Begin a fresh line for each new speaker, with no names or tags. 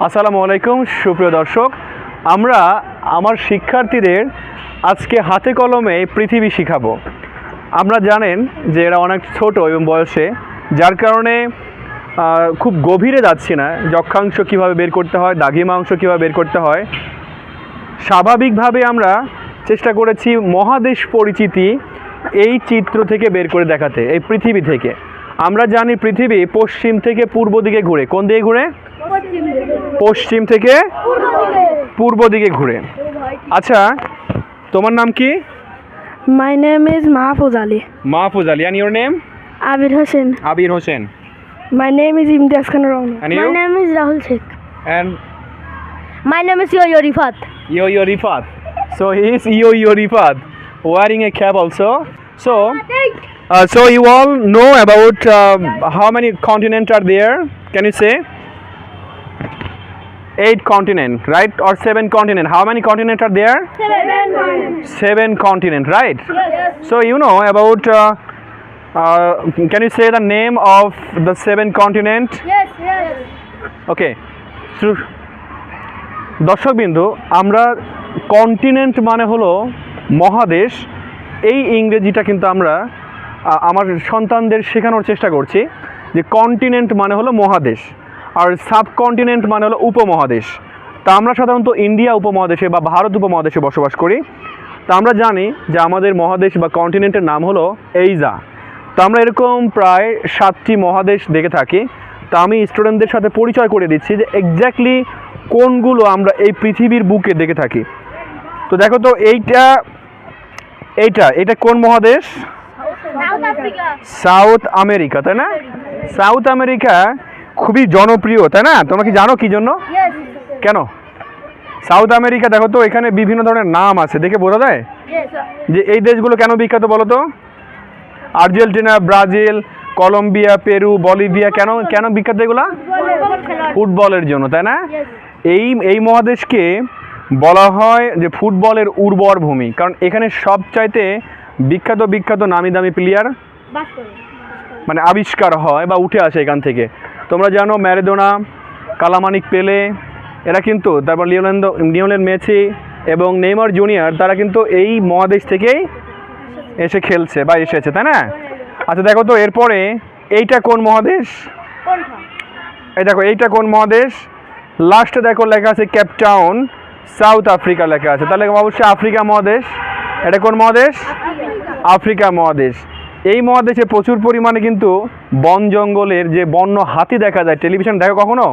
আসসালামু আলাইকুম সুপ্রিয় দর্শক, আমরা আমার শিক্ষার্থীদের আজকে হাতে কলমে পৃথিবী শিখাবো। আমরা জানেন যে এরা অনেক ছোট এবং বয়সে, যার কারণে খুব গভীরে যাচ্ছি না। যক্ষাংশ কীভাবে বের করতে হয়, দ্রাঘিমাংশ কীভাবে বের করতে হয়, স্বাভাবিকভাবে আমরা চেষ্টা করেছি মহাদেশ পরিচিতি এই চিত্র থেকে বের করে দেখাতে। এই পৃথিবী থেকে আমরা জানি পৃথিবী পশ্চিম থেকে পূর্ব দিকে ঘুরে। কোন দিকে ঘুরে? পশ্চিম থেকে পূর্ব দিকে ঘুরে। আচ্ছা, তোমার নাম কি?
My name is Mahfouz Ali.
Mahfuz Ali. And your name?
Abir Hussain.
Abir Hossain.
My name is Imtiaz Khan Rana.
And you?
My name is Rahul Sheikh.
And
My name is Yo Rifat.
Yo Rifat. So he is Yo Rifat, wearing a cap also. So you all know about how many continents are there? Can you say? 8 continents, right? Or 7 continents. How many continents are there? 7 continents, right?
Yes.
So you know about, can you say the name of the 7 continents?
Yes.
ওকে, দর্শকবিন্দু, আমরা continent মানে হলো মহাদেশ, এই ইংরেজিটা কিন্তু আমরা আমার সন্তানদের শেখানোর চেষ্টা করছি যে কন্টিনেন্ট মানে হলো মহাদেশ, আর সাবকন্টিনেন্ট মানে হলো উপমহাদেশ। তা আমরা সাধারণত ইন্ডিয়া উপমহাদেশে বা ভারত উপমহাদেশে বসবাস করি। তা আমরা জানি যে আমাদের মহাদেশ বা কন্টিনেন্টের নাম হলো এইজা। তা আমরা এরকম প্রায় 7টি মহাদেশ দেখে থাকি। তা আমি স্টুডেন্টদের সাথে পরিচয় করে দিচ্ছি যে এক্স্যাক্টলি কোনগুলো আমরা এই পৃথিবীর বুকে দেখে থাকি। তো দেখো তো, এইটা কোন মহাদেশ?
South Africa.
সাউথ আমেরিকা, তাই না? সাউথ আমেরিকা খুবই জনপ্রিয়, তাই না? তোমরা কি জানো কি জন্য?
Yes.
কেন সাউথ আমেরিকা? দেখো তো, এখানে বিভিন্ন ধরনের নাম আছে, দেখে বোঝা যায়
Yes.
যে এই দেশগুলো কেন বিখ্যাত বলো তো? Argentina, Brazil, Colombia, Peru, Bolivia, কেন বিখ্যাত এগুলা? ফুটবলের জন্য, তাই না? এই মহাদেশকে বলা হয় যে ফুটবলের উর্বর ভূমি, কারণ এখানে সবচাইতে বিখ্যাত নামি দামি প্লেয়ার মানে আবিষ্কার হয় বা উঠে আসে এখান থেকে। তোমরা জানো ম্যারাডোনা, কালামানিক পেলে, এরা কিন্তু, তারপর লিওনেল মেসি এবং নেইমার জুনিয়র, তারা কিন্তু এই মহাদেশ থেকেই এসে খেলছে বা এসেছে, তাই না? আচ্ছা দেখো তো, এরপরে এইটা কোন মহাদেশ? এই দেখো, এইটা কোন মহাদেশ? লাস্টে দেখো লেখা আছে কেপটাউন, সাউথ আফ্রিকা লেখা আছে, তাহলে অবশ্যই আফ্রিকা মহাদেশ। এটা কোন মহাদেশ? আফ্রিকা মহাদেশ। এই মহাদেশে প্রচুর পরিমাণে কিন্তু বন জঙ্গলের যে বন্য হাতি দেখা যায়। টেলিভিশন দেখো কখনো?